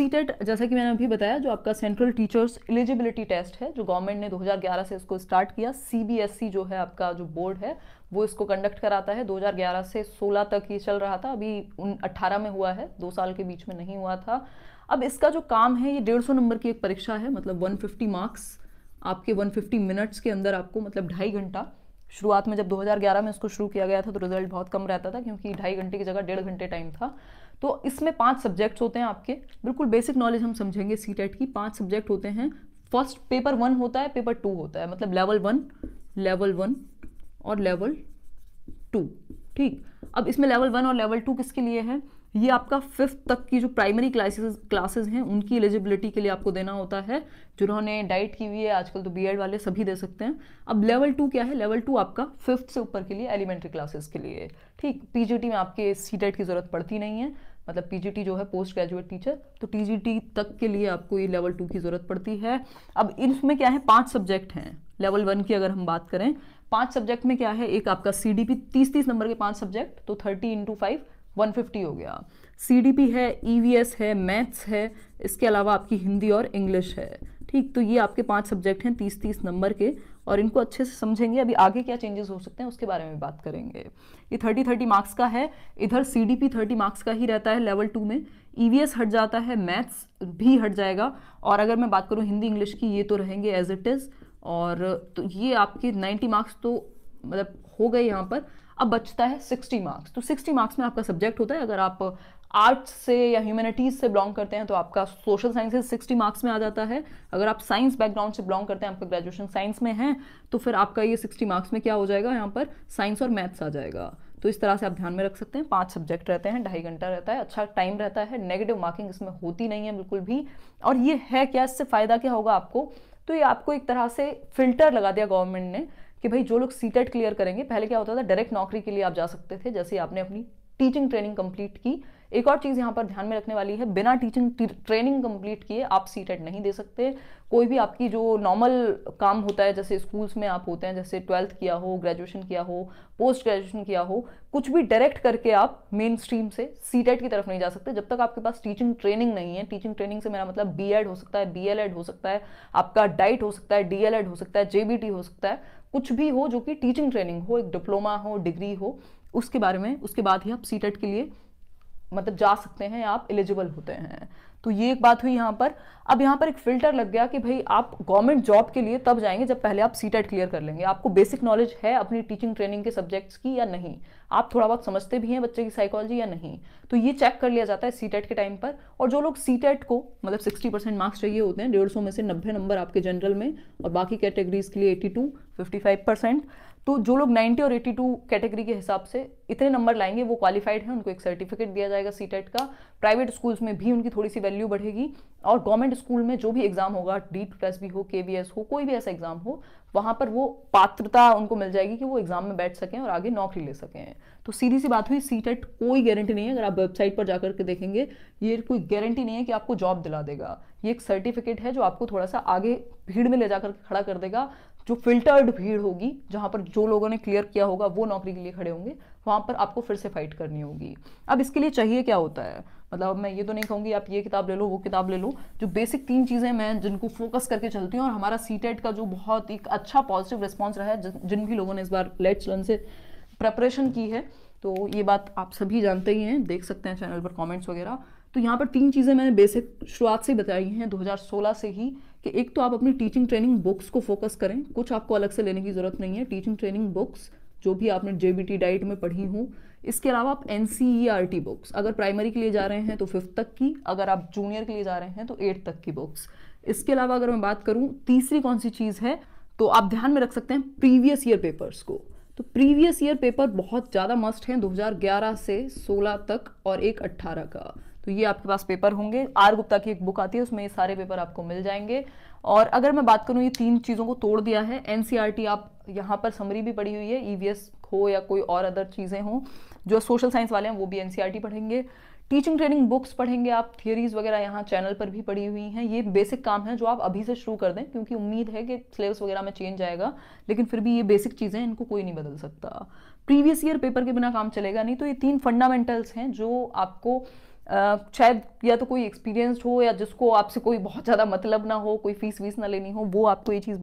CTET जैसा कि मैंने अभी बताया, जो आपका सेंट्रल टीचर्स एलिजिबिलिटी टेस्ट है, जो गवर्नमेंट ने 2011 से इसको स्टार्ट किया। सीबीएसई जो है आपका जो बोर्ड है वो इसको कंडक्ट कराता है। 2011 से 16 तक ये चल रहा था, अभी 18 में हुआ है, 2 साल के बीच में नहीं हुआ था। अब इसका जो काम है, ये 150 नंबर की एक परीक्षा है, मतलब 150 मार्क्स आपके 150 मिनट्स के अंदर आपको, मतलब 2.5 घंटा। शुरुआत में जब 2011 में इसको शुरू किया गया था तो रिजल्ट बहुत कम रहता था, क्योंकि 2.5 घंटे की जगह 1.5 घंटे टाइम था। तो इसमें 5 सब्जेक्ट्स होते हैं आपके, बिल्कुल बेसिक नॉलेज हम समझेंगे सीटेट की। 5 सब्जेक्ट होते हैं। फर्स्ट पेपर 1 होता है, पेपर 2 होता है, मतलब लेवल 1 और लेवल 2। ठीक, अब इसमें लेवल 1 और लेवल 2 किसके लिए है? ये आपका 5th तक की जो प्राइमरी क्लासेस हैं उनकी एलिजिबिलिटी के लिए आपको देना होता है। जिन्होंने डाइट की हुई है, आजकल तो बीएड वाले सभी दे सकते हैं। अब लेवल 2 क्या है? लेवल 2 आपका 5th से ऊपर के लिए, एलिमेंट्री क्लासेस के लिए। ठीक, पीजीटी में आपके सीटेट की जरूरत पड़ती नहीं है, मतलब पीजीटी जो है पोस्ट ग्रेजुएट टीचर, तो टीजीटी तक के लिए आपको ये लेवल 2 की जरूरत पड़ती है। अब इसमें क्या है, 5 सब्जेक्ट हैं। लेवल 1 की अगर हम बात करें, 5 सब्जेक्ट में क्या है, एक आपका सीडीपी 30-30 नंबर के 5 सब्जेक्ट, तो 30 × 5 150 हो गया। सीडीपी है, ईवीएस है, मैथ्स है, इसके अलावा आपकी हिंदी और इंग्लिश है। ठीक, तो ये आपके 5 सब्जेक्ट हैं 30-30 नंबर के, और इनको अच्छे से समझेंगे। अभी आगे क्या चेंजेस हो सकते हैं उसके बारे में बात करेंगे। ये 30-30 मार्क्स का है। इधर सीडीपी 30 मार्क्स का ही रहता है लेवल 2 में। ईवीएस हट जाता है, मैथ्स भी हट जाएगा, और अगर मैं बात करूँ हिंदी इंग्लिश की, ये तो रहेंगे एज इट इज़। और तो ये आपके 90 मार्क्स तो मतलब हो गए यहाँ पर। अब बचता है 60 मार्क्स। तो 60 मार्क्स में आपका सब्जेक्ट होता है, अगर आप आर्ट्स से या ह्यूमैनिटीज से बिलोंग करते हैं तो आपका सोशल साइंसेज 60 मार्क्स में आ जाता है। अगर आप साइंस बैकग्राउंड से बिलोंग करते हैं, आपका ग्रेजुएशन साइंस में है, तो फिर आपका ये 60 मार्क्स में क्या हो जाएगा, यहाँ पर साइंस और मैथ्स आ जाएगा। तो इस तरह से आप ध्यान में रख सकते हैं। 5 सब्जेक्ट रहते हैं, 2.5 घंटा रहता है, अच्छा टाइम रहता है। नेगेटिव मार्किंग इसमें होती नहीं है बिल्कुल भी। और ये है क्या, इससे फायदा क्या होगा आपको? तो ये आपको एक तरह से फिल्टर लगा दिया गवर्नमेंट ने कि भाई जो लोग सीटेट क्लियर करेंगे, पहले क्या होता था डायरेक्ट नौकरी के लिए आप जा सकते थे, जैसे आपने अपनी टीचिंग ट्रेनिंग कंप्लीट की। एक और चीज यहाँ पर ध्यान में रखने वाली है, बिना टीचिंग ट्रेनिंग कंप्लीट किए आप सीटेट नहीं दे सकते। कोई भी आपकी जो नॉर्मल काम होता है, जैसे स्कूल्स में आप होते हैं, जैसे 12th किया हो, ग्रेजुएशन किया हो, पोस्ट ग्रेजुएशन किया हो, कुछ भी डायरेक्ट करके आप मेन स्ट्रीम से सीटेट की तरफ नहीं जा सकते जब तक आपके पास टीचिंग ट्रेनिंग नहीं है। टीचिंग ट्रेनिंग से मेरा मतलब बीएड हो सकता है, बीएलएड हो सकता है, आपका डाइट हो सकता है, डीएलएड हो सकता है, जेबीटी हो सकता है, कुछ भी हो जो कि टीचिंग ट्रेनिंग हो, एक डिप्लोमा हो, डिग्री हो, उसके बारे में, उसके बाद ही आप सीटेट के लिए मतलब जा सकते हैं, आप एलिजिबल होते हैं। तो ये एक बात हुई यहाँ पर। अब यहाँ पर एक फिल्टर लग गया कि भाई आप गवर्नमेंट जॉब के लिए तब जाएंगे जब पहले आप सीटेट क्लियर कर लेंगे। आपको बेसिक नॉलेज है अपनी टीचिंग ट्रेनिंग के सब्जेक्ट्स की या नहीं, आप थोड़ा बहुत समझते भी हैं बच्चे की साइकोलॉजी या नहीं, तो ये चेक कर लिया जाता है सीटेट के टाइम पर। और जो लोग सीटेट को मतलब 60% मार्क्स चाहिए होते हैं, 150 में से 90 नंबर आपके जनरल में, और बाकी कैटेगरीज के लिए 82 55%, तो जो लोग 90 और 82 कैटेगरी के हिसाब से इतने नंबर लाएंगे वो क्वालिफाइड हैं, उनको एक सर्टिफिकेट दिया जाएगा सीटेट का। प्राइवेट स्कूल्स में भी उनकी थोड़ी सी वैल्यू बढ़ेगी, और गवर्नमेंट स्कूल में जो भी एग्जाम होगा, D2+ भी हो, KVS हो, कोई भी ऐसा एग्जाम हो, वहां पर वो पात्रता उनको मिल जाएगी कि वो एग्जाम में बैठ सकें और आगे नौकरी ले सकें। तो सीधी सी बात हुई, सीटेट कोई गारंटी नहीं है। अगर आप वेबसाइट पर जाकर के देखेंगे, ये कोई गारंटी नहीं है कि आपको जॉब दिला देगा। ये एक सर्टिफिकेट है जो आपको थोड़ा सा आगे भीड़ में ले जाकर खड़ा कर देगा। जो फिल्टर्ड भीड़ होगी, जहां पर जो लोगों ने क्लियर किया होगा वो नौकरी के लिए खड़े होंगे, वहां पर आपको फिर से फाइट करनी होगी। अब इसके लिए चाहिए क्या होता है, मतलब मैं ये तो नहीं कहूंगी आप ये किताब ले लो, वो किताब ले लो। जो बेसिक 3 चीजें मैं जिनको फोकस करके चलती हूँ, और हमारा सीटेट का जो बहुत एक अच्छा पॉजिटिव रिस्पॉन्स रहा है, जिन भी लोगों ने इस बार लेट्स लर्न से प्रेपरेशन की है, तो ये बात आप सभी जानते ही हैं, देख सकते हैं चैनल पर कमेंट्स वगैरह। तो यहाँ पर 3 चीज़ें मैंने बेसिक शुरुआत से बताई हैं 2016 से ही, कि एक तो आप अपनी टीचिंग ट्रेनिंग बुक्स को फोकस करें, कुछ आपको अलग से लेने की ज़रूरत नहीं है। टीचिंग ट्रेनिंग बुक्स जो भी आपने जेबीटी डाइट में पढ़ी हो, इसके अलावा आप NCERT बुक्स, अगर प्राइमरी के लिए जा रहे हैं तो 5th तक की, अगर आप जूनियर के लिए जा रहे हैं तो 8th तक की बुक्स। इसके अलावा अगर मैं बात करूँ तीसरी कौन सी चीज़ है, तो आप ध्यान में रख सकते हैं प्रीवियस ईयर पेपर्स को। तो प्रीवियस ईयर पेपर बहुत ज़्यादा मस्ट हैं, 2011 से 16 तक और एक 18 का। तो ये आपके पास पेपर होंगे। आर गुप्ता की एक बुक आती है, उसमें ये सारे पेपर आपको मिल जाएंगे। और अगर मैं बात करूँ, ये 3 चीज़ों को तोड़ दिया है। NCERT आप यहाँ पर समरी भी पढ़ी हुई है, EVS हो या कोई और अदर चीज़ें हों, जो सोशल साइंस वाले हैं वो भी NCERT पढ़ेंगे। टीचिंग ट्रेनिंग बुक्स पढ़ेंगे आप, थियरीज वगैरह यहाँ चैनल पर भी पढ़ी हुई हैं। ये बेसिक काम है जो आप अभी से शुरू कर दें, क्योंकि उम्मीद है कि सिलेबस वगैरह में चेंज आएगा, लेकिन फिर भी ये बेसिक चीज़ें, इनको कोई नहीं बदल सकता। प्रीवियस ईयर पेपर के बिना काम चलेगा नहीं। तो ये 3 फंडामेंटल्स हैं जो आपको शायद या तो कोई एक्सपीरियंस्ड हो या जिसको आपसे कोई बहुत ज़्यादा मतलब ना हो, कोई फीस वीस ना लेनी हो, वो आपको ये चीज़